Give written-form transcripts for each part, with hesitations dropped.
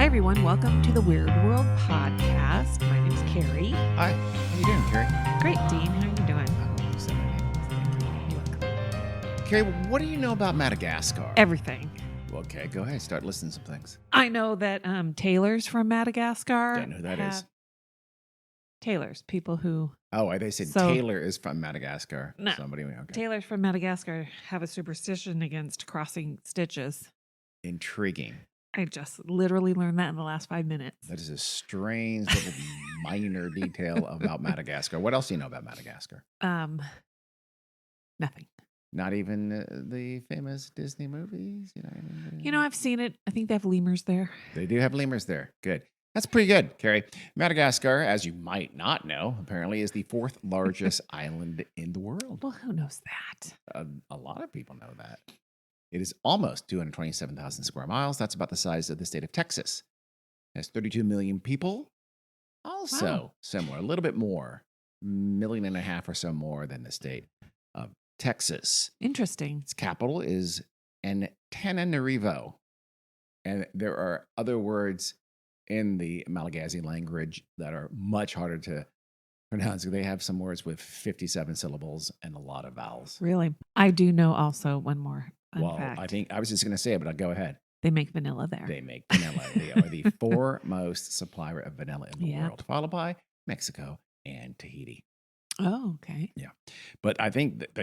Hi, everyone. Welcome to the Weird World Podcast. My name is Carrie. Hi. How you doing, Carrie? Great, Dean. How are you doing? Oh, so many. You're welcome. Carrie, what do you know about Madagascar? Everything. Okay, go ahead. Start listing some things. I know that tailors from Madagascar. Don't know who that is. Tailors, people who... Oh, they said So- Taylor is from Madagascar. No. Somebody, okay. Tailors from Madagascar have a superstition against crossing stitches. Intriguing. I just literally learned that in the last 5 minutes. That is a strange little minor detail about Madagascar. What else do you know about Madagascar? Nothing. Not even the famous Disney movies? You know, I've seen it. I think they have lemurs there. They do have lemurs there. Good. That's pretty good, Carrie. Madagascar, as you might not know, apparently is the fourth largest island in the world. Well, who knows that? A lot of people know that. It is almost 227,000 square miles. That's about the size of the state of Texas. It has 32 million people. Also, Wow. similar, a little bit more, 1.5 million or so more than the state of Texas. Interesting. Its capital is Antananarivo. And there are other words in the Malagasy language that are much harder to pronounce. They have some words with 57 syllables and a lot of vowels. Really? I do know also one more fun Well, fact. I think I was just going to say it, but I'll go ahead. They make vanilla there. They make vanilla. They are the foremost supplier of vanilla in the Yeah. world, followed by Mexico and Tahiti. Oh, okay. But I think that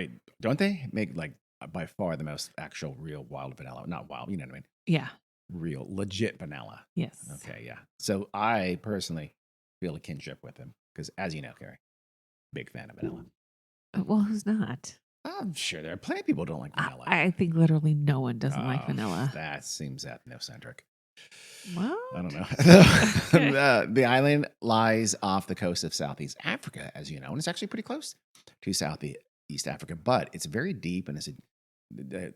they make like by far the most actual real wild vanilla. Not wild, you know what I mean? Yeah. Real legit vanilla. Yes. Okay, yeah. So I personally feel a kinship with them because, as you know, Carrie, big fan of vanilla. Well, who's not? I'm sure there are plenty of people who don't like vanilla. I think literally no one doesn't like Oh, vanilla. That seems ethnocentric. What? I don't know. Okay. The island lies off the coast of Southeast Africa, as you know, and it's actually pretty close to Southeast Africa, but it's very deep, and the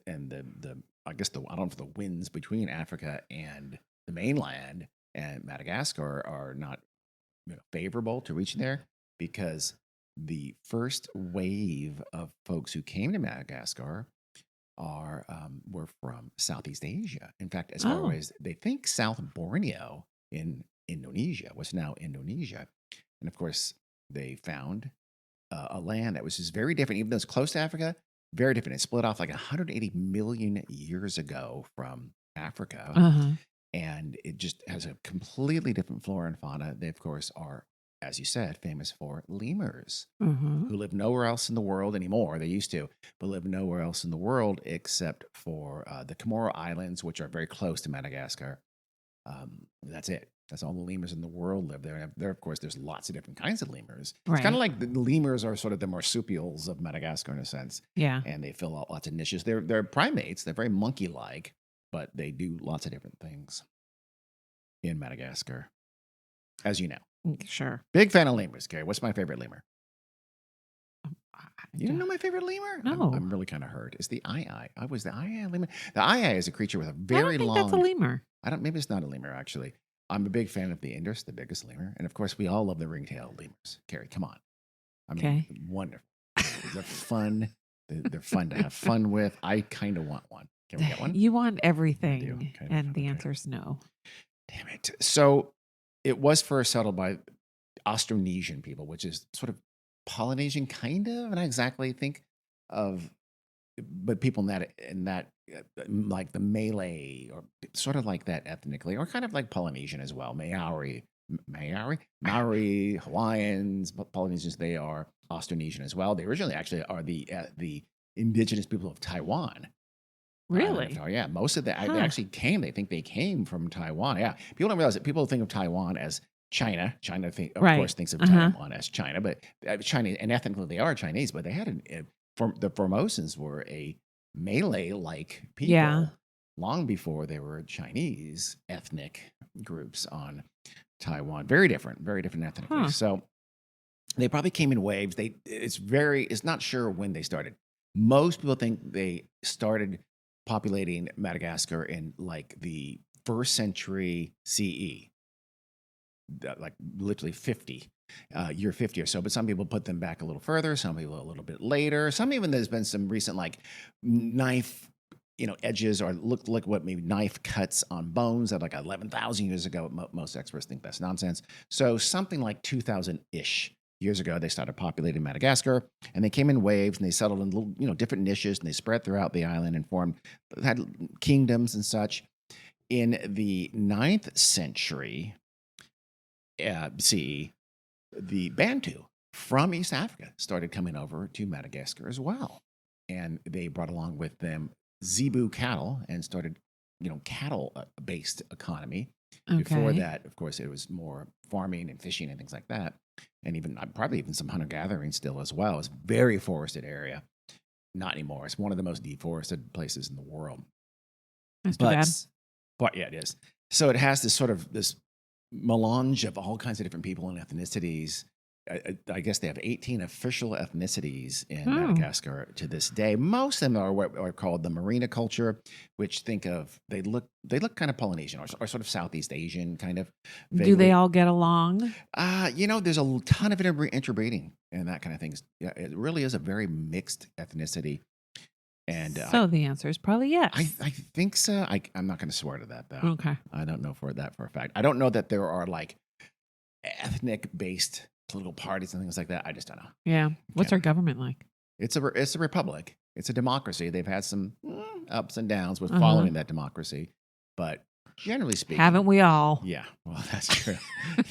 I guess I don't know if the winds between Africa and the mainland and Madagascar are not favorable to reach there because the first wave of folks who came to Madagascar were from Southeast Asia. In fact, as far Oh. as they think South Borneo in Indonesia, what's now Indonesia. And of course, they found a land that was just very different, even though it's close to Africa, very different. It split off like 180 million years ago from Africa. Uh-huh. And it just has a completely different flora and fauna. They, of course, are, as you said, famous for lemurs Uh-huh. who live nowhere else in the world anymore. They used to, but live nowhere else in the world except for the Comoro Islands, which are very close to Madagascar. That's it. That's all the lemurs in the world live there. And there, of course, there's lots of different kinds of lemurs. It's kind Right. of like the lemurs are sort of the marsupials of Madagascar in a sense, Yeah. and they fill out lots of niches. They're primates. They're very monkey-like, but they do lots of different things in Madagascar, as you know. Sure. Big fan of lemurs, Gary. What's my favorite lemur? I You didn't know my favorite lemur? No. I'm really kind of hurt. It's the eye. I was the eye lemur. The eye is a creature with a I don't very think long. that's a lemur. Maybe it's not a lemur, actually. I'm a big fan of the Indus, the biggest lemur. And of course, we all love the ring-tailed lemurs. Carrie, come on. I mean, Okay. wonderful. They're fun. They're fun to have fun with. I kind of want one. Can we get one? You want everything, Kind of, and the okay. answer is no. Damn it. So it was first settled by Austronesian people, which is sort of Polynesian, kind of. And I exactly think of, but people in that like the Malay or sort of like that ethnically, or kind of like Polynesian as well. Maori, Hawaiians, Polynesians, they are Austronesian as well. They originally actually are the indigenous people of Taiwan. Really? Yeah, most of that Huh. they actually came. They think they came from Taiwan. Yeah, people don't realize that. People think of Taiwan as China. China, of Right. course, thinks of Uh-huh. Taiwan as China, but China, and ethnically they are Chinese. But they had the Formosans were a Malay-like people Yeah. long before they were Chinese ethnic groups on Taiwan. Very different ethnically. Huh. So they probably came in waves. It's not sure when they started. Most people think they started populating Madagascar in like the 1st century CE, like literally year 50 or so. But some people put them back a little further, some people a little bit later. Some even there's been some recent like knife edges or look like what maybe knife cuts on bones at like 11,000 years ago. Most experts think that's nonsense. So something like 2,000-ish years ago, they started populating Madagascar, and they came in waves, and they settled in little, different niches, and they spread throughout the island and had kingdoms and such. In the 9th century CE, the Bantu from East Africa started coming over to Madagascar as well. And they brought along with them zebu cattle and started, cattle-based economy. Before Okay. that, of course, it was more farming and fishing and things like that. And even probably even some hunter-gathering still as well. It's a very forested area. Not anymore. It's one of the most deforested places in the world. That's too bad. But yeah, it is. So it has this melange of all kinds of different people and ethnicities. I guess they have 18 official ethnicities in Oh. Madagascar to this day. Most of them are what are called the Marina culture, which they look kind of Polynesian or sort of Southeast Asian kind of. Do Vaguely. they all get along? There's a ton of interbreeding and that kind of things. Yeah, it really is a very mixed ethnicity. And So the answer is probably yes. I think so. I'm not going to swear to that though. Okay. I don't know for a fact. I don't know that there are like ethnic-based political parties and things like that. I just don't know. Yeah. What's our government like? It's a republic. It's a democracy. They've had some ups and downs with Uh-huh. following that democracy, but generally speaking, Haven't we all? Yeah, well, that's true.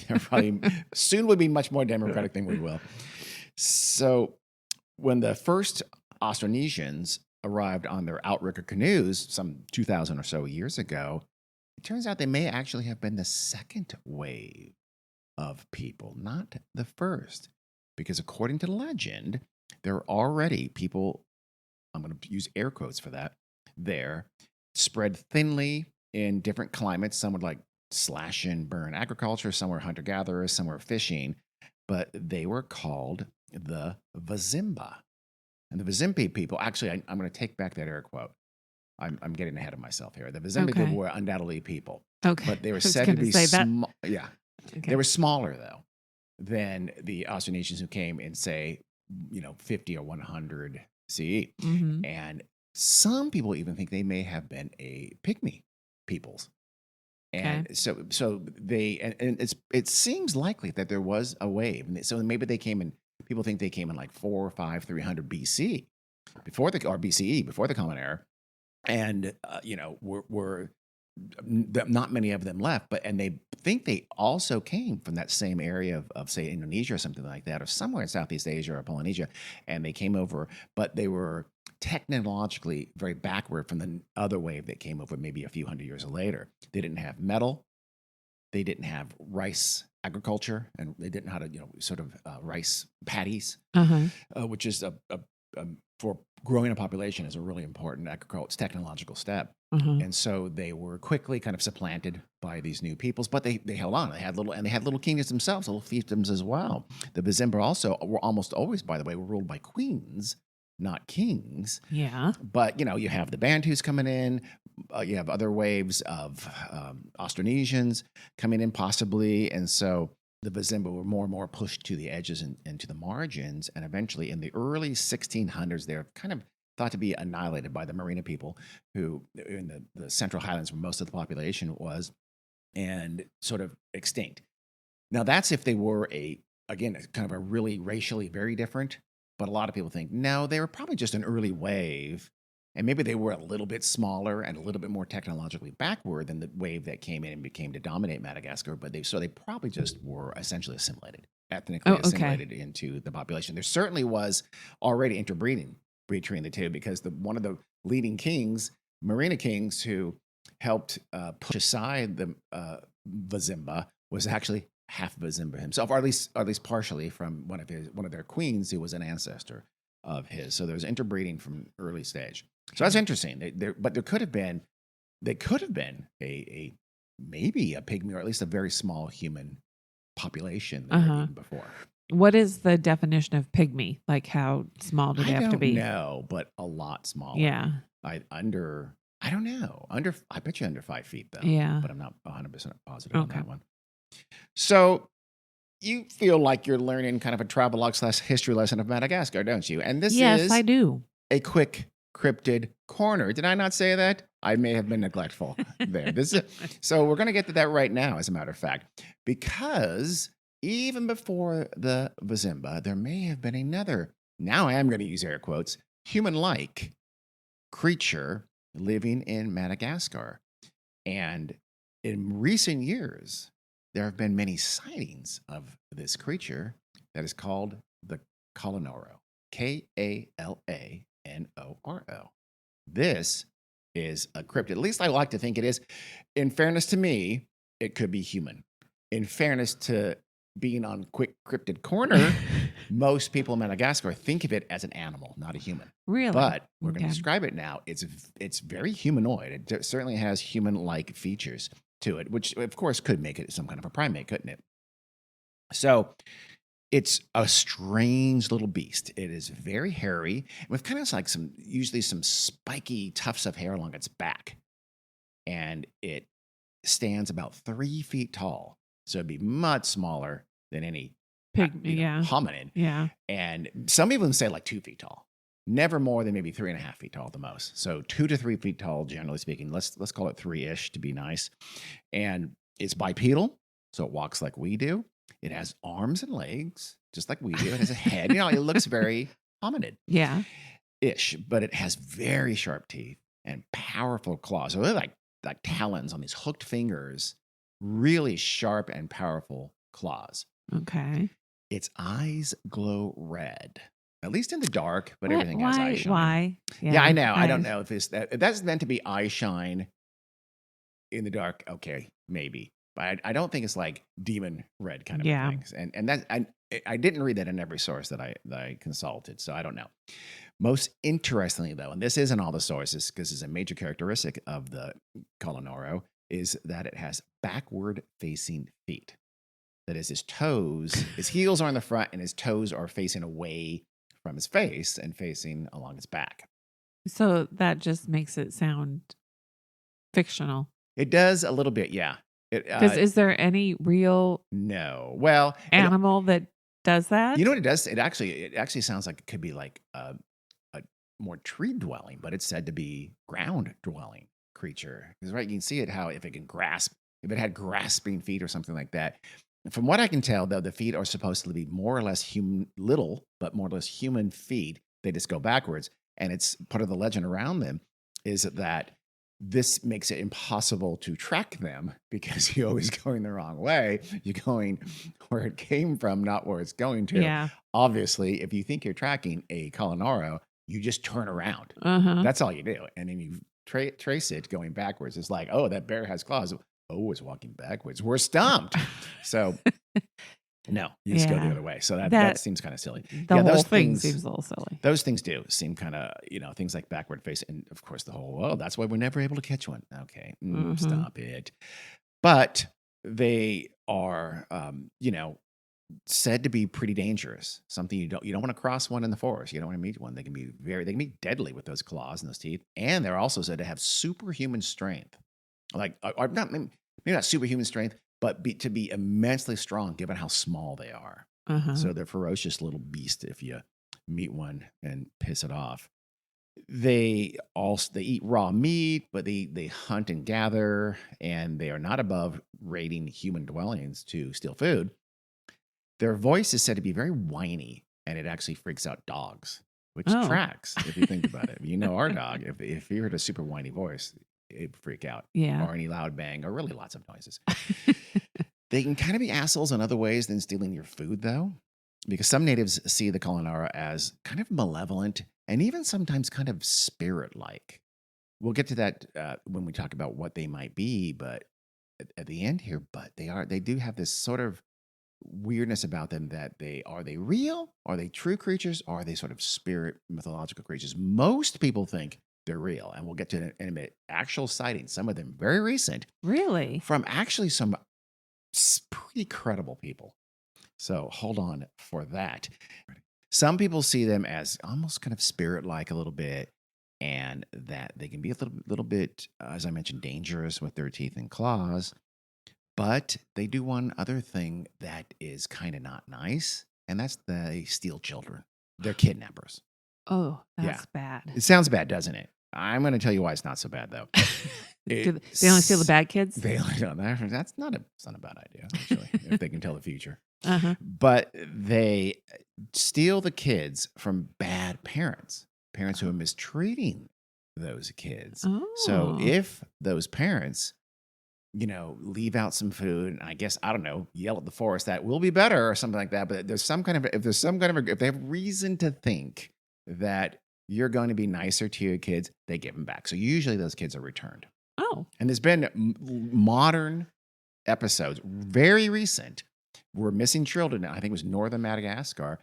Probably soon would be much more democratic than we will. So, when the first Austronesians arrived on their outrigger canoes some 2,000 or so years ago, it turns out they may actually have been the second wave of people, not the first. Because according to legend, there are already people, I'm going to use air quotes for that, there, spread thinly in different climates. Some would like slash and burn agriculture, some were hunter-gatherers, some were fishing, but they were called the Vazimba. And the Vazimbi people, actually, I'm going to take back that air quote. I'm getting ahead of myself here. The Vazimbi people were undoubtedly people, Okay. but they were I was said to gonna be say that. small. Yeah, Okay. they were smaller though than the Austronesians who came in, say, 50 or 100 CE. Mhm. And some people even think they may have been a pygmy peoples. And so they and it seems likely that there was a wave. And so maybe they came in. People think they came in like 400, 500, 300 BC before the or BCE before the Common Era, and were not many of them left. And they think they also came from that same area of say Indonesia or something like that, or somewhere in Southeast Asia or Polynesia, and they came over, but they were technologically very backward from the other wave that came over maybe a few hundred years later. They didn't have metal. They didn't have rice agriculture, and they didn't know how to, rice paddies, Uh-huh. which is for growing a population is a really important technological step. Uh-huh. And so they were quickly kind of supplanted by these new peoples, but they held on. They had little kingdoms themselves, little fiefdoms as well. The Bazimba also were almost always, by the way, were ruled by queens, not kings. Yeah. But you have the Bantus coming in. You have other waves of Austronesians coming in, possibly, and so the Bazimba were more and more pushed to the edges and to the margins. And eventually, in the early 1600s, they're kind of thought to be annihilated by the Marina people, who in the Central Highlands, where most of the population was, and sort of extinct. Now, that's if they were kind of a really racially very different. But a lot of people think, no, they were probably just an early wave. And maybe they were a little bit smaller and a little bit more technologically backward than the wave that came in and became to dominate Madagascar. But they probably just were essentially ethnically assimilated into the population. There certainly was already interbreeding between the two, because one of the leading kings, Marina kings, who helped push aside the Vazimba, was actually half Vazimba himself, or at least partially from one of their queens, who was an ancestor of his. So there was interbreeding from early stage. So that's interesting. But they could have been a maybe a pygmy, or at least a very small human population there even before. What is the definition of pygmy? Like, how small do they have to be? I don't know, but a lot smaller. Yeah. I don't know. I bet you under 5 feet though. Yeah. But I'm not 100% positive on that one. So you feel like you're learning kind of a travelogue / history lesson of Madagascar, don't you? And this Yes, is I do. a quick cryptid corner. Did I not say that? I may have been neglectful there. So we're going to get to that right now, as a matter of fact, because even before the Vizimba, there may have been another, now I am going to use air quotes, human-like creature living in Madagascar. And in recent years, there have been many sightings of this creature that is called the Kalanoro. Kalanoro. This is a cryptid. At least I like to think it is. In fairness to me, it could be human. In fairness to being on Quick Cryptid Corner, most people in Madagascar think of it as an animal, not a human. Really? But we're going to Okay. describe it now. It's very humanoid. It certainly has human-like features to it, which of course could make it some kind of a primate, couldn't it? So it's a strange little beast. It is very hairy with kind of like usually some spiky tufts of hair along its back. And it stands about 3 feet tall. So it'd be much smaller than any hominid. Yeah. And some even say like 2 feet tall. Never more than maybe 3.5 feet tall at the most. So 2 to 3 feet tall, generally speaking. Let's call it 3-ish to be nice. And it's bipedal, so it walks like we do. It has arms and legs, just like we do. It has a head. It looks very hominid. Yeah. Ish, but it has very sharp teeth and powerful claws. So they're like talons on these hooked fingers, really sharp and powerful claws. Okay. Its eyes glow red, at least in the dark, but everything has eye shine. Why? Yeah, I know. I don't know if that's meant to be eye shine in the dark. Okay, maybe. But I don't think it's like demon red kind of things. And that I didn't read that in every source that I consulted, so I don't know. Most interestingly, though, and this isn't all the sources because it's a major characteristic of the Kalanoro, is that it has backward-facing feet. That is, his heels are in the front, and his toes are facing away from his face and facing along his back. So that just makes it sound fictional. It does a little bit, yeah. Because is there any real no animal that does that? You know what it does? It actually sounds like it could be like a more tree dwelling, but it's said to be ground dwelling creature. Because right, you can see it how if it had grasping feet or something like that. From what I can tell, though, the feet are supposed to be more or less human feet. They just go backwards, and it's part of the legend around them is that this makes it impossible to track them because you're always going the wrong way. You're going where it came from, not where it's going to. Yeah. Obviously, if you think you're tracking a Kalanoro, you just turn around. That's all you do. And then you trace it going backwards. It's like, oh, that bear has claws. Oh, it's walking backwards. We're stumped. So, no, you just go the other way. So that seems kind of silly. The whole thing seems a little silly. Those things do seem kind of, things like backward face. And of course, the whole, that's why we're never able to catch one. Okay, stop it. But they are, said to be pretty dangerous. Something you don't want to cross one in the forest. You don't want to meet one. They can be deadly with those claws and those teeth. And they're also said to have superhuman strength. Like, maybe not superhuman strength, but to be immensely strong given how small they are. So they're ferocious little beasts if you meet one and piss it off. They eat raw meat, but they hunt and gather, and they are not above raiding human dwellings to steal food. Their voice is said to be very whiny, and it actually freaks out dogs, which tracks if you think about it. Our dog, if you heard a super whiny voice, it'd freak out. Yeah. Or any loud bang, or really lots of noises. They can kind of be assholes in other ways than stealing your food, though, because some natives see the Kalanoro as kind of malevolent and even sometimes kind of spirit-like. We'll get to that when we talk about what they might be, but at the end here, but they do have this sort of weirdness about them that are they real? Are they true creatures? Or are they sort of spirit mythological creatures? Most people think they're real, and we'll get to in a minute. Actual sightings, some of them very recent. Really? From actually some pretty credible people. So hold on for that. Some people see them as almost kind of spirit-like a little bit, and that they can be a little bit, as I mentioned, dangerous with their teeth and claws. But they do one other thing that is kind of not nice, and that's they steal children. They're kidnappers. Oh, Yeah. that's bad. It sounds bad, doesn't it? I'm going to tell you why it's not so bad, though. They only steal the bad kids? That's not a bad idea, actually, if they can tell the future. Uh-huh. But they steal the kids from bad parents who are mistreating those kids. So Oh. if those parents, leave out some food, and I guess, I don't know, yell at the forest, that will be better or something like that. But if they have reason to think that you're going to be nicer to your kids, they give them back. So usually those kids are returned. Oh. And there's been modern episodes, very recent, where missing children, I think it was northern Madagascar,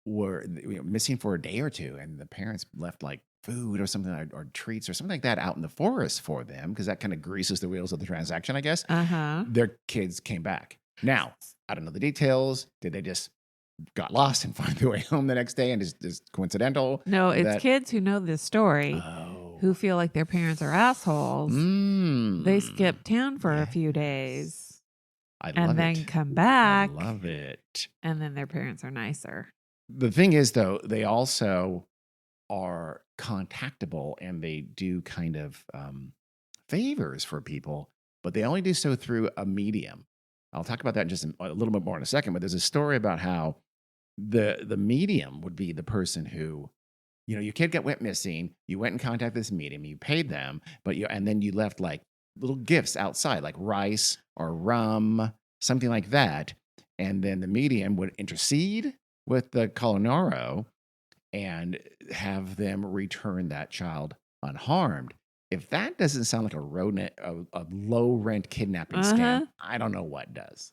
were missing for a day or two, and the parents left like food or something, or treats or something like that out in the forest for them, because that kind of greases the wheels of the transaction, I guess. Uh-huh. Their kids came back. Now, I don't know the details. Did they just got lost and find their way home the next day and just coincidental? No, it's kids who know this story who feel like their parents are assholes. They skip town for a few days and then come back. I love it. And then their parents are nicer. The thing is, though, they also are contactable, and they do kind of favors for people, but they only do so through a medium. I'll talk about that in just a little bit more in a second, but there's a story about how the medium would be the person who, your kid went missing, you went and contacted this medium, you paid them, and then you left like little gifts outside, like rice or rum, something like that. And then the medium would intercede with the Kalanoro and have them return that child unharmed. If that doesn't sound like a low rent kidnapping scam, I don't know what does.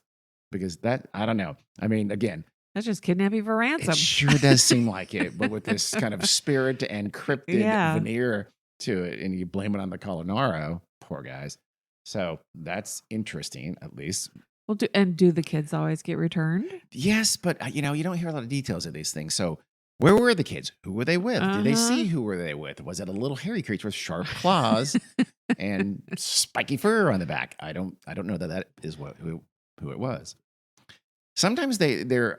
Because I don't know. I mean, again, that's just kidnapping for ransom. It sure does seem like it, but with this kind of spirit and cryptid veneer to it, and you blame it on the Kalanoro, poor guys. So that's interesting, at least. Well, do the kids always get returned? Yes, but you don't hear a lot of details of these things. So where were the kids? Who were they with? Did they see who were they with? Was it a little hairy creature with sharp claws and spiky fur on the back? I don't know that is who it was. Sometimes they're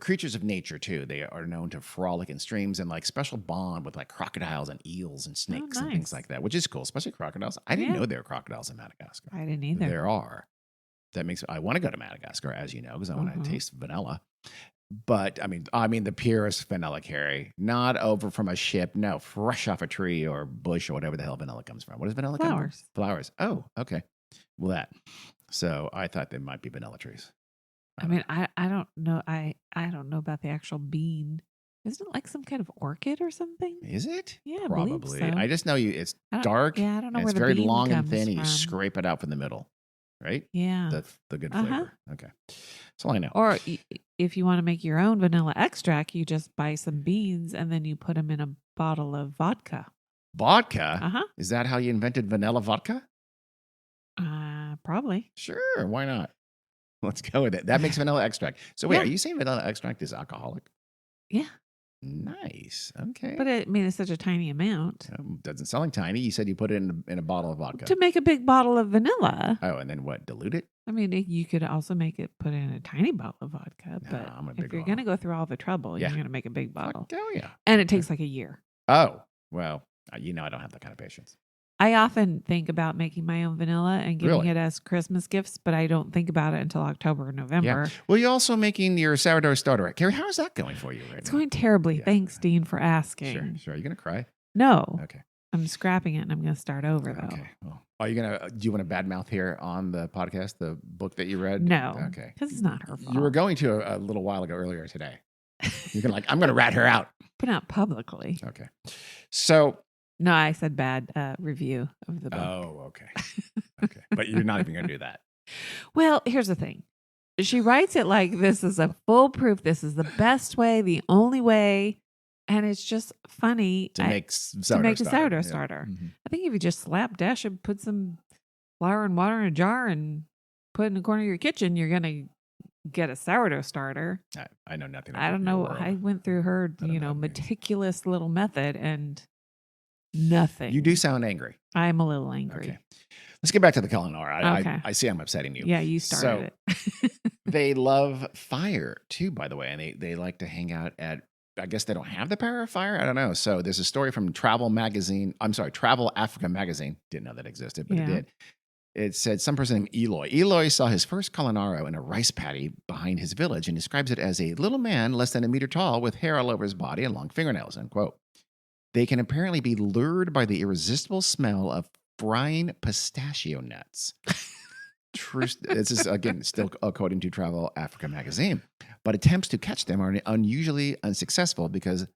creatures of nature too. They are known to frolic in streams and like special bond with like crocodiles and eels and snakes and things like that, which is cool, especially crocodiles. I didn't know there were crocodiles in Madagascar. I didn't either. There are. That makes I want to go to Madagascar, as you know, because I want to taste vanilla. But I mean the purest vanilla, Carrie, not over from a ship, no, fresh off a tree or bush or whatever the hell vanilla comes from. What does vanilla come from? Flowers. Oh, okay. Well, that. So I thought they might be vanilla trees. I don't know. I don't know about the actual bean. Isn't it like some kind of orchid or something? Is it? Yeah, probably. I believe so. I just know it's dark. Yeah, I don't know and where it's the very bean long and comes thin. And you from. scrape it out from the middle, right? Yeah, the good flavor. Okay, that's all I know. Or if you want to make your own vanilla extract, you just buy some beans and then you put them in a bottle of vodka. Vodka? Is that how you invented vanilla vodka? Probably. Sure, why not? Let's go with it. That makes vanilla extract. So wait, are you saying vanilla extract is alcoholic? Yeah. Nice. Okay. But it's such a tiny amount. Doesn't sound like tiny. You said you put it in a bottle of vodka. To make a big bottle of vanilla. Oh, and then what? Dilute it? I mean, you could also put in a tiny bottle of vodka. But if you're going to go through all the trouble, you're going to make a big bottle. Oh, yeah. And it takes like a year. Oh, well, I don't have that kind of patience. I often think about making my own vanilla and giving it as Christmas gifts, but I don't think about it until October or November. Yeah. Well, you're also making your sourdough starter. Carrie, how is that going for you right now? It's going terribly. Yeah. Thanks, Dean, for asking. Sure. Are you going to cry? No. Okay. I'm scrapping it and I'm going to start over, though. Okay. Well, do you want to badmouth here on the podcast, the book that you read? No. Okay. Because it's not her fault. You were going to a little while ago earlier today. You're going to I'm going to rat her out. But not publicly. Okay. So. No, I said bad review of the book. Oh, okay. Okay. But you're not even going to do that. Well, here's the thing. She writes it like this is a foolproof. This is the best way, the only way. And it's just funny to make a sourdough starter. Mm-hmm. I think if you just slapdash and put some flour and water in a jar and put it in the corner of your kitchen, you're going to get a sourdough starter. I know nothing about I don't know. I went through her, meticulous little method and nothing. You do sound angry. I'm a little angry. Okay. Let's get back to the Kalanoro. I see I'm upsetting you. Yeah, you started it. They love fire too, by the way, and they like to hang out at I guess they don't have the power of fire. I don't know. So there's a story from Travel Africa magazine. Didn't know that existed, but it did. It said some person named Eloy. Eloy saw his first Kalanaro in a rice paddy behind his village and describes it as a little man less than a meter tall with hair all over his body and long fingernails, end quote. They can apparently be lured by the irresistible smell of frying pistachio nuts. True. This is, again, still according to Travel Africa magazine. But attempts to catch them are unusually unsuccessful because,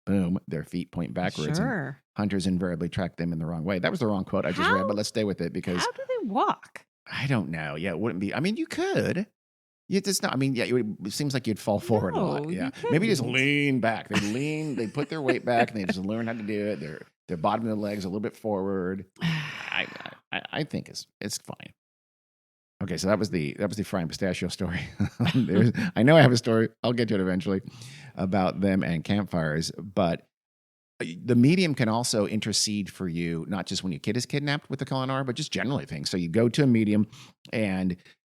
boom, their feet point backwards. Sure. And hunters invariably track them in the wrong way. That was the wrong quote I just read, but let's stay with it because. How do they walk? I don't know. Yeah, it wouldn't be. I mean, you could. It's not. I mean, yeah, it seems like you'd fall forward a lot. Yeah, maybe just lean back. They put their weight back, and they just learn how to do it. Their bottom of the legs a little bit forward. I think it's fine. Okay, so that was the frying pistachio story. I know I have a story. I'll get to it eventually about them and campfires, but the medium can also intercede for you, not just when your kid is kidnapped with the Kalanaro, but just generally things. So you go to a medium and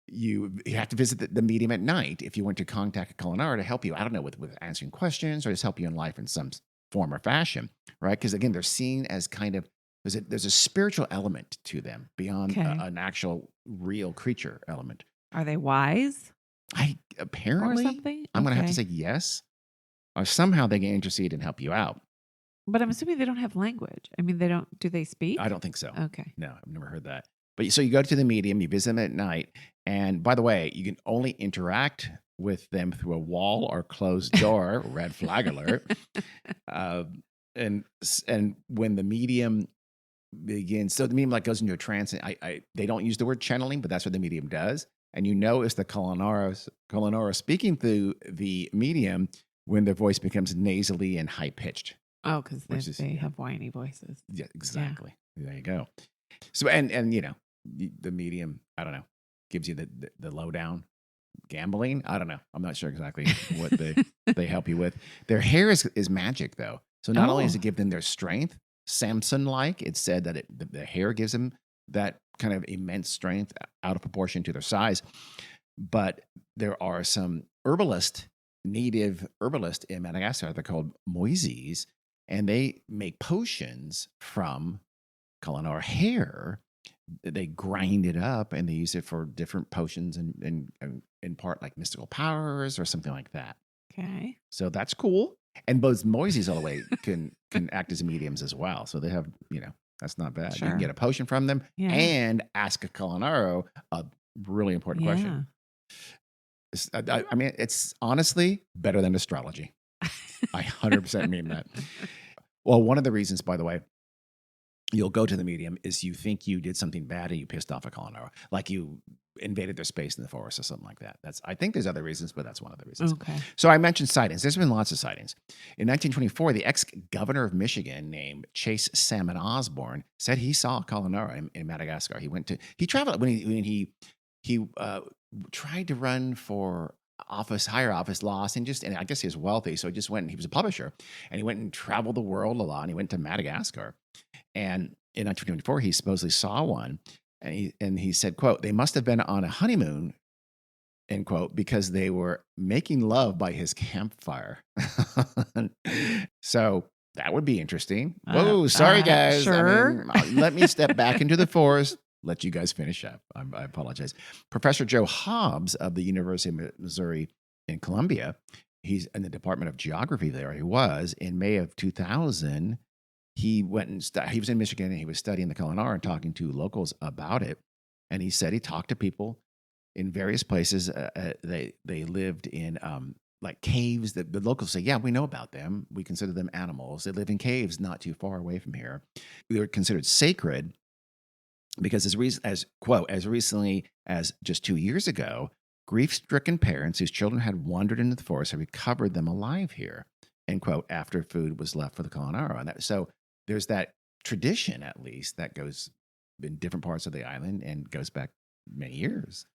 you have to visit the medium at night if you want to contact a Kalanaro to help you, I don't know, with answering questions or just help you in life in some form or fashion, right? Because again, they're seen as kind of, there's a spiritual element to them beyond an actual real creature element. Are they wise? Apparently, or something? I'm going to have to say yes. Or somehow they can intercede and help you out. But I'm assuming they don't have language. I mean, do they speak? I don't think so. Okay. No, I've never heard that. But so you go to the medium, you visit them at night. And by the way, you can only interact with them through a wall or closed door, red flag alert. And when the medium begins, so the medium like goes into a trance. And they don't use the word channeling, but that's what the medium does. And you know it's the Kalanaro speaking through the medium when their voice becomes nasally and high pitched. Oh, because they have whiny voices. Yeah, exactly. Yeah. There you go. So and you know the medium, I don't know, gives you the lowdown. Gambling, I don't know. I'm not sure exactly what they help you with. Their hair is magic though. So not only does it give them their strength, Samson-like, it's said that the hair gives them that kind of immense strength out of proportion to their size. But there are some native herbalists in Madagascar. They're called moises, and they make potions from Kalanaro hair. They grind it up and they use it for different potions and in part like mystical powers or something like that. Okay. So that's cool. And both moises all the way can act as mediums as well. So they have, that's not bad. Sure. You can get a potion from them and ask a Kalanaro a really important question. I mean, it's honestly better than astrology. I 100% mean that. Well, one of the reasons, by the way, you'll go to the medium is you think you did something bad and you pissed off a Kalanaro, like you invaded their space in the forest or something like that. I think there's other reasons, but that's one of the reasons. Okay. So I mentioned sightings. There's been lots of sightings. In 1924, the ex-governor of Michigan named Chase Salmon Osborne said he saw a Kalanaro in Madagascar. He traveled when he tried to run for higher office, lost, and I guess he was wealthy, so he just went. He was a publisher, and he went and traveled the world a lot. And he went to Madagascar, and in 1924, he supposedly saw one, and he said, "quote They must have been on a honeymoon." End quote, because they were making love by his campfire. So that would be interesting. Whoa, sorry guys. Sure. Let me step back into the forest. Let you guys finish up. I apologize. Professor Joe Hobbs of the University of Missouri in Columbia, he's in the Department of Geography there. He was in May of 2000. He went and he was in Michigan and he was studying the Kalanaro and talking to locals about it. And he said he talked to people in various places. They lived in like caves. The locals say, yeah, we know about them. We consider them animals. They live in caves not too far away from here. They were considered sacred. Because as recently as just 2 years ago, grief-stricken parents whose children had wandered into the forest have recovered them alive here, end quote, after food was left for the Kalanaro. And so there's that tradition, at least, that goes in different parts of the island and goes back many years.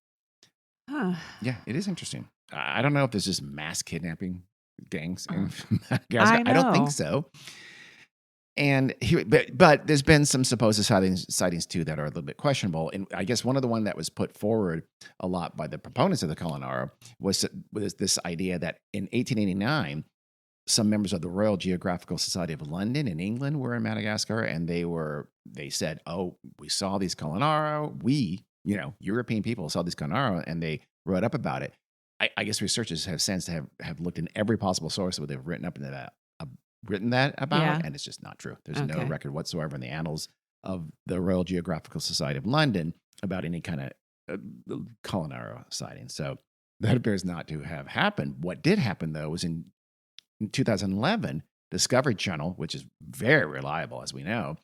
Huh. Yeah, it is interesting. I don't know if there's just mass kidnapping gangs in Madagascar. I don't think so. And but there's been some supposed sightings too that are a little bit questionable. And I guess one of the one that was put forward a lot by the proponents of the Kalanaro was this idea that in 1889, some members of the Royal Geographical Society of London in England were in Madagascar, and they said, "Oh, we saw these Kalanaro. We, European people saw these Kalanaro," and they wrote up about it. I guess researchers have since have looked in every possible source where they've written that about, and it's just not true. There's no record whatsoever in the annals of the Royal Geographical Society of London about any kind of Kalanaro sighting. So that appears not to have happened. What did happen, though, was in 2011, Discovery Channel, which is very reliable, as we know,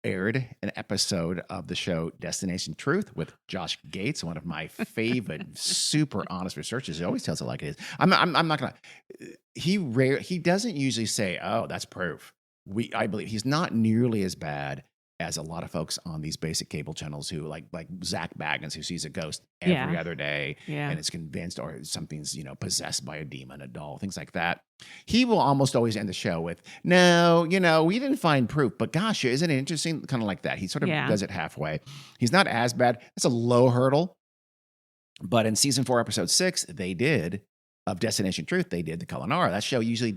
aired an episode of the show Destination Truth with Josh Gates, one of my favorite, super honest researchers. He always tells it like it is. I'm not gonna. He doesn't usually say, "Oh, that's proof." I believe he's not nearly as bad as a lot of folks on these basic cable channels who like Zach Baggins, who sees a ghost every other day and is convinced or something's possessed by a demon, a doll, things like that. He will almost always end the show with, "No, we didn't find proof, but gosh, isn't it interesting?" Kind of like that. He sort of does it halfway. He's not as bad. That's a low hurdle. But in season 4, episode 6, of Destination Truth, they did the Kalanaro. That show usually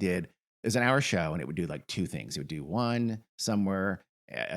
is an hour show, and it would do like 2 things. It would do one somewhere,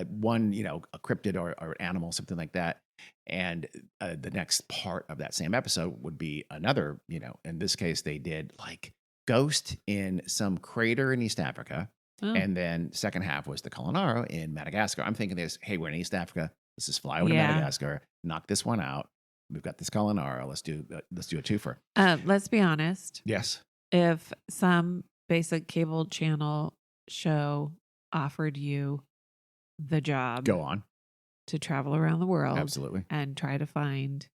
one, a cryptid or animal, something like that. And the next part of that same episode would be another, in this case, they did like ghost in some crater in East Africa. Oh. And then second half was the Kalanaro in Madagascar. I'm thinking this, hey, we're in East Africa. Let's just fly over to Madagascar, knock this one out. We've got this Kalanaro. Let's do a twofer. Let's be honest. Yes. If some basic cable channel show offered you the job, go on, to travel around the world, absolutely, and try to find,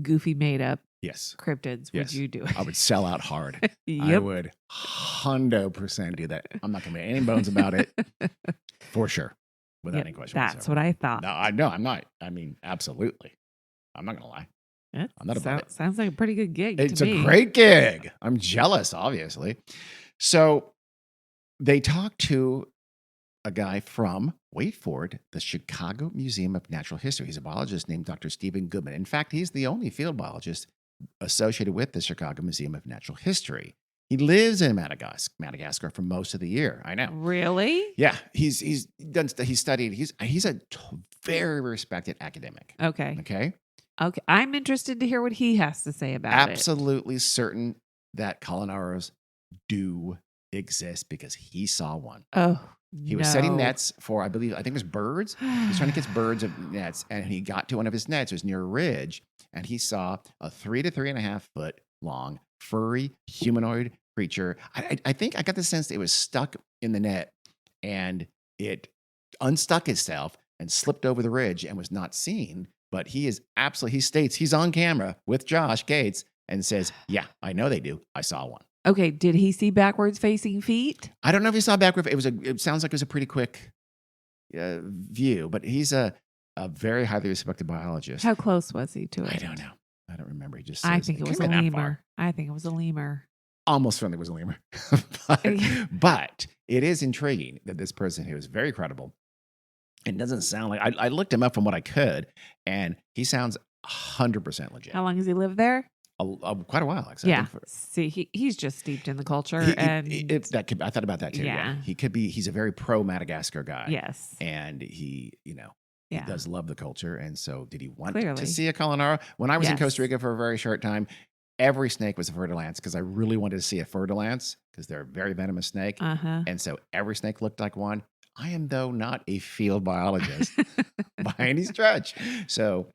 goofy made up cryptids, would you do it? I would sell out hard. I would 100% do that. I'm not going to make any bones about it, for sure, without any question. That's what I thought. No, I'm not. I mean, absolutely. I'm not going to lie. I'm not about it. Sounds like a pretty good gig. It's a great gig. I'm jealous, obviously. So they talked to a guy from, wait for it, the Chicago Museum of Natural History. He's a biologist named Dr. Stephen Goodman. In fact, he's the only field biologist associated with the Chicago Museum of Natural History. He lives in Madagascar for most of the year. I know. Really? Yeah. He's studied. He's a very respected academic. Okay. I'm interested to hear what he has to say about it. Absolutely certain that Kalanaros do exist because he saw one. Oh. He was setting nets for, I think it was birds. He was trying to catch birds of nets, and he got to one of his nets. It was near a ridge, and he saw a 3 to 3.5 foot long, furry, humanoid creature. I think I got the sense that it was stuck in the net, and it unstuck itself and slipped over the ridge and was not seen. But he states he's on camera with Josh Gates and says, "Yeah, I know they do. I saw one." Okay, did he see backwards facing feet? I don't know if he saw backwards. It sounds like it was a pretty quick view, but he's a very highly respected biologist. How close was he to it? I don't know. I don't remember. He just says, I think it was a lemur. Almost certainly was a lemur. but it is intriguing that this person who is very credible, and doesn't sound like, I looked him up from what I could, and he sounds 100% legit. How long has he lived there? Quite a while, actually. Yeah. See, he's just steeped in the culture, I thought about that too. Yeah. He could be. He's a very pro Madagascar guy. Yes. And he does love the culture. And so, did he want to see a Kalanaro? When I was in Costa Rica for a very short time, every snake was a fer-de-lance because I really wanted to see a fer-de-lance because they're a very venomous snake. And so every snake looked like one. I am, though, not a field biologist by any stretch. So,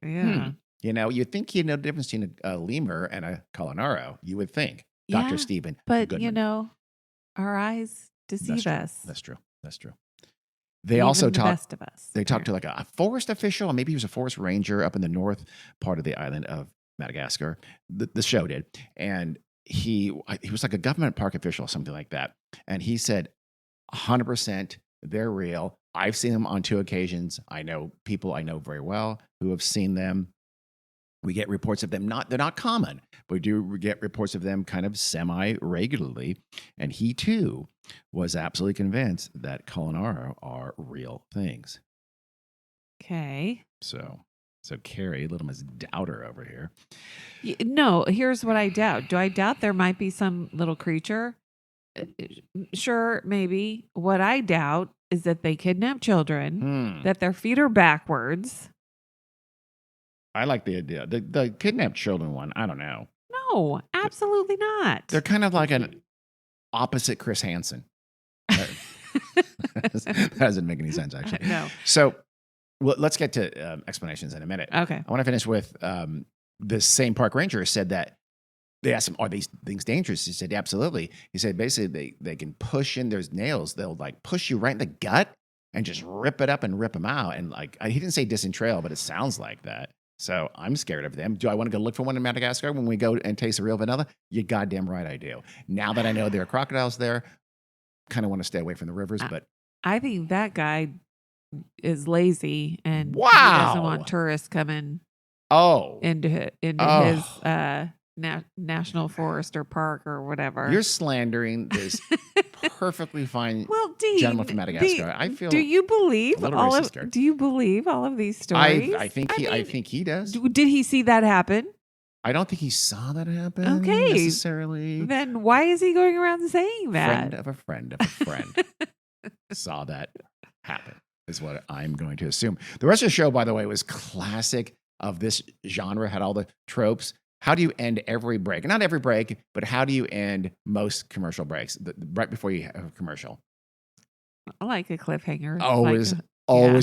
you'd think you'd know the difference between a lemur and a Kalanaro. You would think, Dr. Stephen. But, Goodman. Our eyes deceive us. That's true. They also talked. The best of us. They talked to like a forest official, or maybe he was a forest ranger up in the north part of the island of Madagascar. The show did, and he was like a government park official, or something like that. And he said, 100%, they're real. I've seen them on 2 occasions. I know people I know very well who have seen them. We get reports of them. They're not common, but we do get reports of them kind of semi-regularly. And he, too, was absolutely convinced that Kalanaro are real things. Okay. So So Carrie, little Miss Doubter over here. No, here's what I doubt. Do I doubt there might be some little creature? Sure, maybe. What I doubt is that they kidnap children, that their feet are backwards. I like the idea. The kidnapped children one, I don't know. No, absolutely not. They're kind of like an opposite Chris Hansen. That doesn't make any sense, actually. No. So let's get to explanations in a minute. Okay. I want to finish with the same park ranger said that they asked him, are these things dangerous? He said, absolutely. He said, basically, they can push in, there's nails. They'll like push you right in the gut and just rip it up and rip them out. And like, he didn't say disentrail, but it sounds like that. So I'm scared of them. Do I want to go look for one in Madagascar when we go and taste the real vanilla? You're goddamn right I do. Now that I know there are crocodiles there, kind of want to stay away from the rivers, but I think that guy is lazy and he doesn't want tourists coming into his national forest or park or whatever. You're slandering this perfectly fine gentleman from Madagascar. I feel. Do you believe all of these stories? I think he does. Did he see that happen? I don't think he saw that happen. Okay, necessarily. Then why is he going around saying that? Friend of a friend saw that happen. Is what I'm going to assume. The rest of the show, by the way, was classic of this genre. Had all the tropes. How do you end every break? Not every break, but how do you end most commercial breaks? Right before you have a commercial. I like a cliffhanger. Always.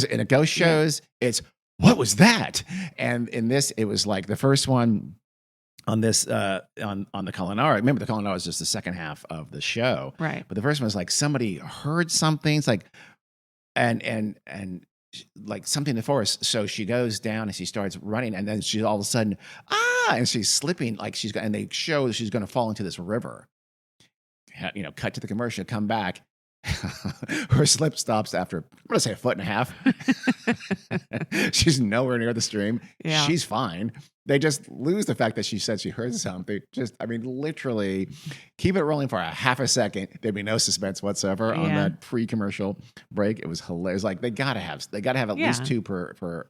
And it goes shows. Yeah. It's, what was that? And in this, it was like the first one on this, on the Kalanoro. Remember, the Kalanoro is just the second half of the show. Right. But the first one was like somebody heard something. It's like, and like something in the forest. So she goes down and she starts running, and then she's all of a sudden, and she's slipping like and they show she's going to fall into this river. Cut to the commercial, come back. Her slip stops after, I'm going to say, 1.5 feet. She's nowhere near the stream. Yeah. She's fine. They just lose the fact that she said she heard something. Literally keep it rolling for a half a second. There'd be no suspense whatsoever on that pre-commercial break. It was hilarious. Like they gotta have at least two per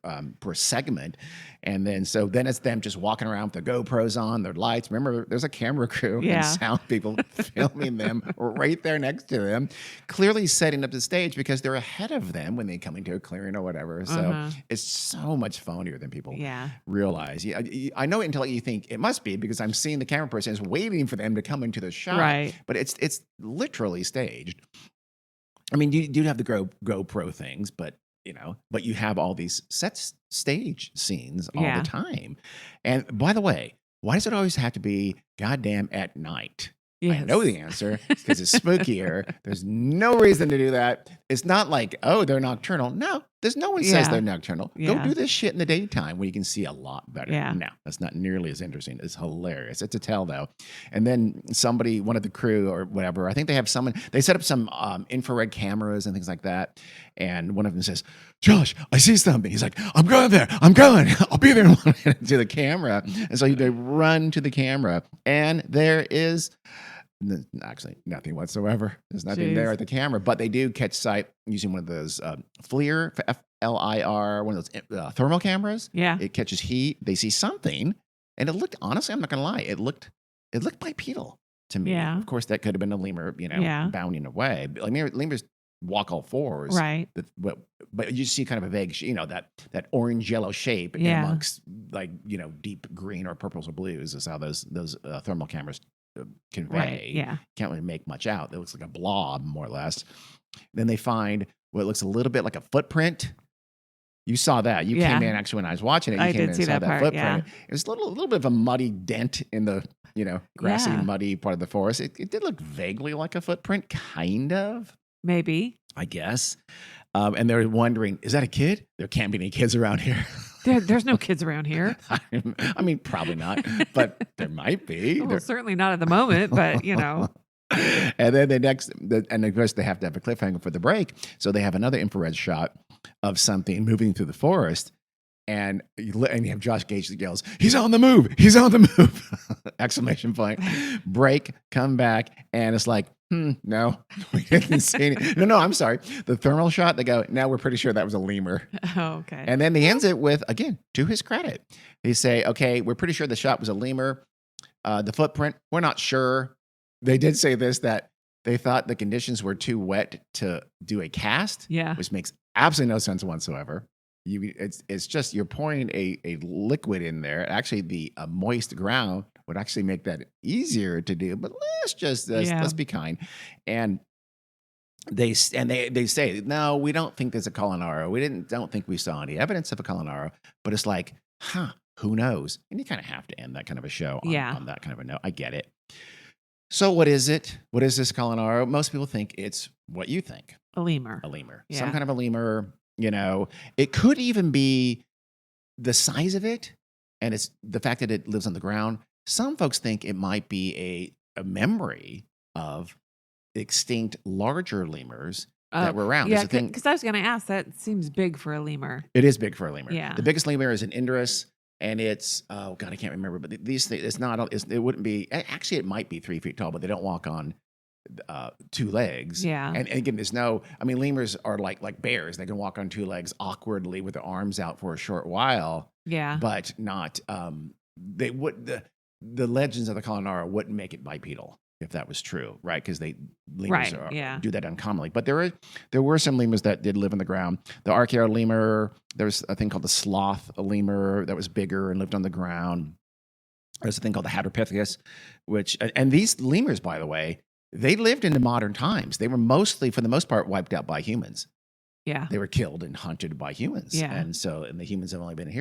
segment. And then it's them just walking around with their GoPros on, their lights. Remember, there's a camera crew and sound people filming them right there next to them, clearly setting up the stage because they're ahead of them when they come into a clearing or whatever. So it's so much phonier than people realize. I know it until you think it must be because I'm seeing the camera person is waiting for them to come into the shot. Right. But it's literally staged. I mean, you do have the GoPro things, but you have all these stage scenes all the time. And by the way, why does it always have to be goddamn at night? Yes. I know the answer because it's spookier. There's no reason to do that. It's not like, they're nocturnal. No, there's no one says they're nocturnal. Go do this shit in the daytime when you can see a lot better. Yeah. No, that's not nearly as interesting. It's hilarious. It's a tell though. And then one of the crew or whatever, I think they set up some infrared cameras and things like that. And one of them says, Josh, I see something. He's like, I'm going there. I'm going. I'll be there in 1 minute to the camera. And so they run to the camera and there is actually nothing whatsoever. There's nothing there at the camera, but they do catch sight using one of those FLIR, F-L-I-R, one of those thermal cameras. Yeah. It catches heat. They see something, and it looked, honestly, I'm not going to lie, it looked bipedal to me. Yeah. Of course, that could have been a lemur, bounding away. Lemurs walk all fours. Right. But you see kind of a vague, that orange yellow shape amongst deep green or purples or blues is how those thermal cameras convey. Right, yeah. Can't really make much out. It looks like a blob, more or less. Then they find what looks a little bit like a footprint. You saw that. You came in actually when I was watching it. You came in and saw that footprint. Yeah. It was a little bit of a muddy dent in the grassy, muddy part of the forest. It did look vaguely like a footprint, kind of. Maybe. I guess. And they're wondering, is that a kid? There can't be any kids around here. There's no kids around here. I mean, probably not, but there might be. Well, certainly not at the moment, but And then and of course they have to have a cliffhanger for the break. So they have another infrared shot of something moving through the forest. And you have Josh Gage that yells, "He's on the move! He's on the move!" Exclamation point. Break, come back, and it's like, no, we didn't see any. No, I'm sorry. The thermal shot, they go, "Now we're pretty sure that was a lemur." Oh, okay. And then he ends it with, again, to his credit, they say, "Okay, we're pretty sure the shot was a lemur. The footprint, we're not sure." They did say this, that they thought the conditions were too wet to do a cast, which makes absolutely no sense whatsoever. It's just you're pouring a liquid in there. Actually, the moist ground would actually make that easier to do. But let's be kind. And they say, "No, we don't think there's a Kalanoro. We don't think we saw any evidence of a Kalanoro." But it's like, who knows? And you kind of have to end that kind of a show on that kind of a note. I get it. So what is it? What is this Kalanoro? Most people think it's what you think. A lemur. Yeah. Some kind of a lemur. It could even be the size of it, and it's the fact that it lives on the ground. Some folks think it might be a memory of extinct larger lemurs that were around. Yeah, because I was going to ask, that seems big for a lemur. It is big for a lemur. Yeah. The biggest lemur is an Indorus, and it's, oh God, I can't remember, but these things, it wouldn't be, actually it might be 3 feet tall, but they don't walk on 2 legs. Yeah. And again, lemurs are like bears. They can walk on 2 legs awkwardly with their arms out for a short while. Yeah. But not, the legends of the Kalanoro wouldn't make it bipedal if that was true, right? Because lemurs do that uncommonly. But there were some lemurs that did live on the ground. The Archaeo lemur, there was a thing called the sloth lemur that was bigger and lived on the ground. There's a thing called the Hadropithecus, and these lemurs, by the way, they lived into modern times. They were mostly, for the most part, wiped out by humans. Yeah. They were killed and hunted by humans. Yeah. And the humans have only been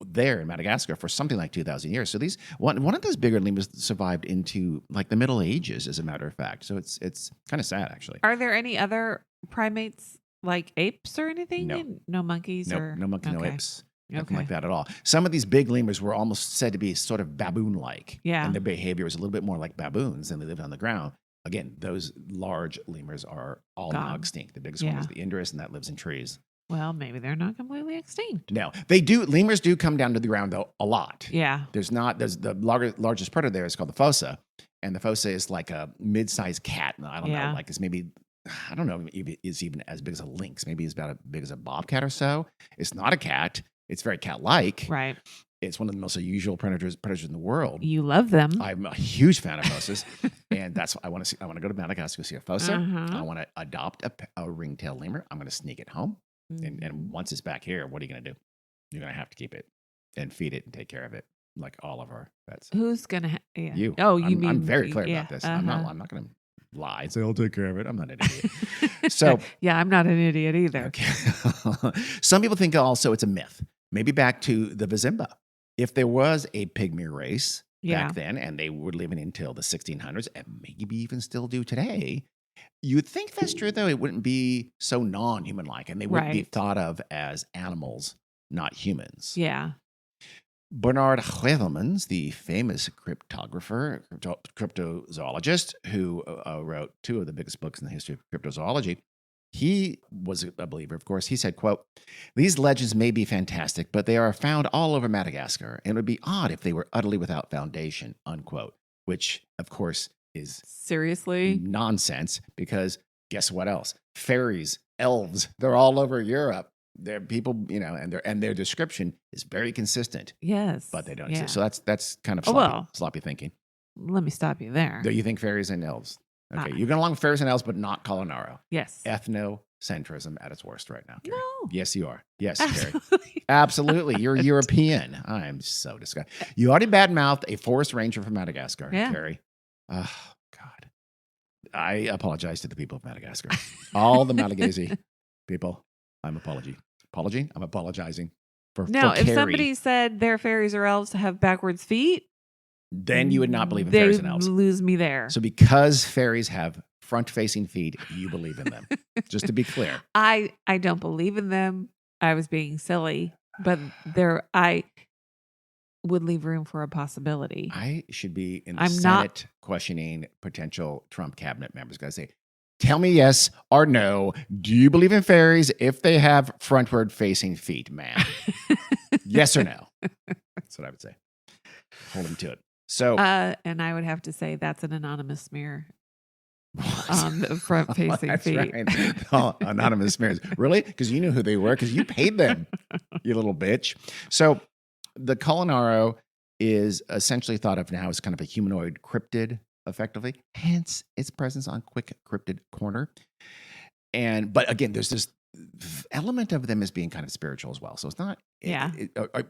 there in Madagascar for something like 2,000 years. So one of those bigger lemurs survived into like the Middle Ages, as a matter of fact. So it's kind of sad, actually. Are there any other primates like apes or anything? No. No monkeys? No monkeys, no apes. Nothing Okay. like that at all. Some of these big lemurs were almost said to be sort of baboon-like. Yeah. And their behavior was a little bit more like baboons, and they lived on the ground. Again, those large lemurs are all now extinct. The biggest one is the Indorus, and that lives in trees. Well, maybe they're not completely extinct. No, they do. Lemurs do come down to the ground, though, a lot. Yeah. There's the largest predator there is called the fossa, and the fossa is like a mid-sized cat. I don't know, like it's maybe, I don't know if it's even as big as a lynx. Maybe it's about as big as a bobcat or so. It's not a cat. It's very cat-like. Right. It's one of the most unusual predators in the world. You love them. I'm a huge fan of fossas, and that's what I want to see. I want to go to Madagascar to see a fossa. I want to adopt a ringtail lemur. I'm going to sneak it home, and once it's back here, what are you going to do? You're going to have to keep it and feed it and take care of it, like all of our pets. Who's going to? You. Oh, you mean? I'm very clear about this. I'm not going to lie and say I'll take care of it. I'm not an idiot. So yeah, I'm not an idiot either. Okay. Some people think also it's a myth. Maybe back to the Vizimba. If there was a pygmy race back then, and they were living until the 1600s, and maybe even still do today, you'd think that's true, though. It wouldn't be so non-human-like, and they wouldn't be thought of as animals, not humans. Yeah. Bernard Heuvelmans, the famous cryptozoologist who wrote 2 of the biggest books in the history of cryptozoology, he was a believer, of course. He said, quote, "These legends may be fantastic, but they are found all over Madagascar, and it would be odd if they were utterly without foundation," unquote, which, of course, is seriously nonsense, because guess what else? Fairies, elves, they're all over Europe. They're people, and their description is very consistent. Yes. But they don't exist. So that's kind of sloppy thinking. Let me stop you there. Do you think fairies and elves? Okay, you're going along with fairies and elves, but not Kalanoro. Yes. Ethnocentrism at its worst right now, Carrie. No. Yes, you are. Yes, Carrie. Absolutely. You're European. I'm so disgusted. You already badmouthed a forest ranger from Madagascar, Carrie. Oh, God. I apologize to the people of Madagascar. All the Malagasy people, I'm apologizing for if Carrie. somebody said their fairies or elves have backwards feet, then you would not believe in fairies and elves. They lose me there. So because fairies have front-facing feet, you believe in them. Just to be clear. I don't believe in them. I was being silly, but I would leave room for a possibility. I should be in the Senate questioning potential Trump cabinet members. Guys, say, tell me yes or no. Do you believe in fairies if they have frontward-facing feet, man? Yes or no? That's what I would say. Hold him to it. So, and I would have to say that's an anonymous smear on the front-facing that's feet. right. Oh, anonymous smears. Really? Because you knew who they were because you paid them, you little bitch. So the Kalanoro is essentially thought of now as kind of a humanoid cryptid, effectively, hence its presence on Quick Cryptid Corner. But again, there's this element of them as being kind of spiritual as well. So it's not, Yeah.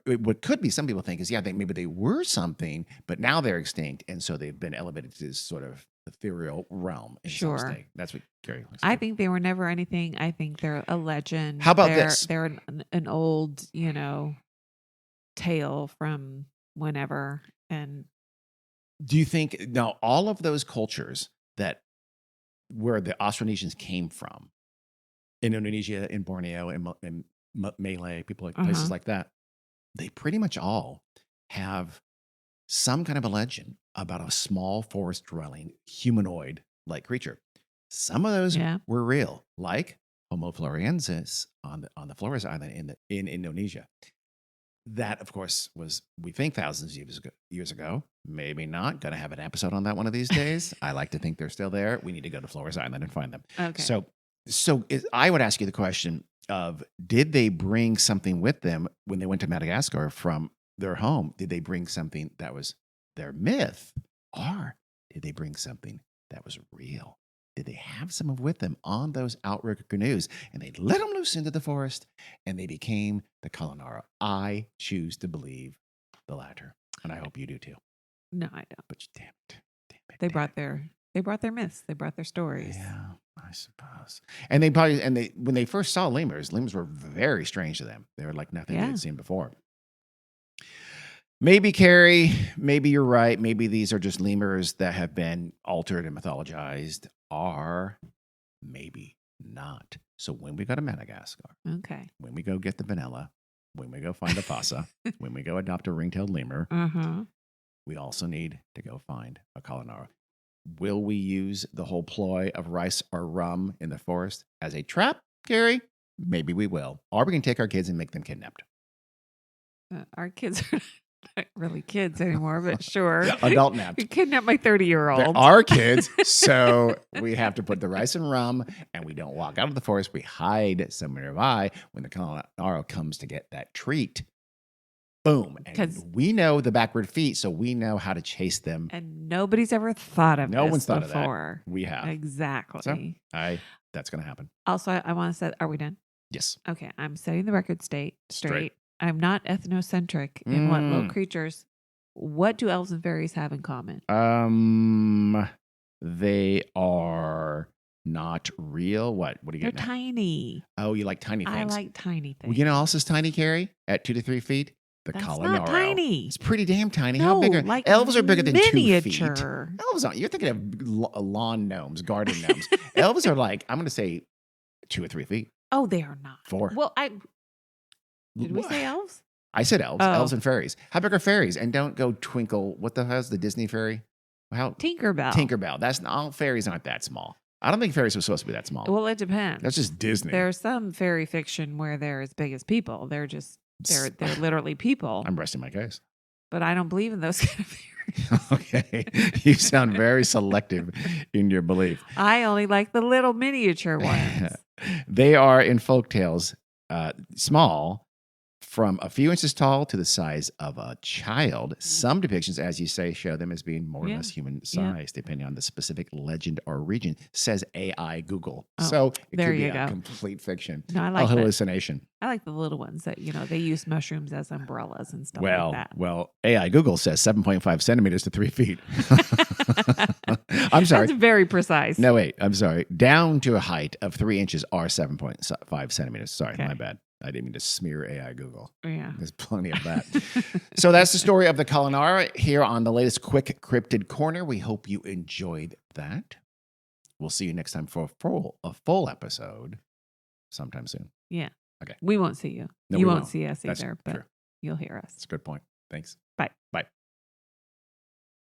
What could be, some people think is, maybe they were something, but now they're extinct. And so they've been elevated to this sort of ethereal realm. In some state. That's what Carrie was saying. I think they were never anything. I think they're a legend. How about this? They're an old, tale from whenever. And do you think now all of those cultures that where the Austronesians came from, in Indonesia, in Borneo, in Malay, people like places like that, they pretty much all have some kind of a legend about a small forest dwelling humanoid like creature. Some of those were real, like Homo floresiensis on the Flores Island in Indonesia. That, of course, was, we think, thousands of years ago. Maybe not. Going to have an episode on that one of these days. I like to think they're still there. We need to go to Flores Island and find them. Okay. So I would ask you the question of, did they bring something with them when they went to Madagascar from their home? Did they bring something that was their myth? Or did they bring something that was real? Did they have some with them on those outrigger canoes? And they let them loose into the forest and they became the Kalanoro. I choose to believe the latter. And I hope you do too. No, I don't. But damn it. They brought their myths. They brought their stories. Yeah, I suppose. And when they first saw lemurs were very strange to them. They were like nothing they had seen before. Maybe, Carrie, maybe you're right. Maybe these are just lemurs that have been altered and mythologized, or maybe not. So when we go to Madagascar, when we go get the vanilla, when we go find a fossa, when we go adopt a ring-tailed lemur, we also need to go find a Kalanoro. Will we use the whole ploy of rice or rum in the forest as a trap, Carrie? Maybe we will. Or we can take our kids and make them kidnapped. Our kids are not really kids anymore, but sure. Adult napped. You kidnapped my 30-year-old. They are kids, so we have to put the rice and rum, and we don't walk out of the forest. We hide somewhere nearby when the Kalanoro comes to get that treat. Boom. And we know the backward feet, so we know how to chase them. And nobody's ever thought of No this one's thought before. of that. We have. Exactly. So, that's going to happen. Also, I want to say, are we done? Yes. Okay. I'm setting the record straight. I'm not ethnocentric in what little creatures. What do elves and fairies have in common? They are not real. What do you get? They're tiny. Oh, you like tiny things. I like tiny things. Well, you know what else is tiny, Carrie? At 2 to 3 feet? The Kalanoro. Not tiny. It's pretty damn tiny. No, How big are like elves? Are bigger than miniature. 2 feet. Elves aren't. You're thinking of lawn gnomes, garden gnomes. Elves are like, I'm going to say 2 or 3 feet. Oh, they are not. 4. Well, did we say elves? I said elves. Oh. Elves and fairies. How big are fairies? And don't go twinkle. What the hell's the Disney fairy? Tinkerbell. Tinkerbell. That's all. Fairies aren't that small. I don't think fairies are supposed to be that small. Well, it depends. That's just Disney. There's some fairy fiction where they're as big as people. They're literally people. I'm resting my case. But I don't believe in those kind of fairies. Okay. You sound very selective in your belief. I only like the little miniature ones. They are in folktales small, from a few inches tall to the size of a child. Some depictions, as you say, show them as being more or less human size, depending on the specific legend or region, says AI Google. So it could be a complete fiction, no, I like a hallucination. I like the little ones that, they use mushrooms as umbrellas and stuff like that. Well, AI Google says 7.5 centimeters to 3 feet. I'm sorry. That's very precise. No, wait. I'm sorry. Down to a height of 3 inches are 7.5 centimeters. Sorry, my bad. I didn't mean to smear AI Google. Yeah. There's plenty of that. So that's the story of the Kalanoro here on the latest Quick Cryptid Corner. We hope you enjoyed that. We'll see you next time for a full episode sometime soon. Yeah. Okay. We won't see you. No, you we won't see us either, but true. you'll hear us. That's a good point. Thanks. Bye. Bye.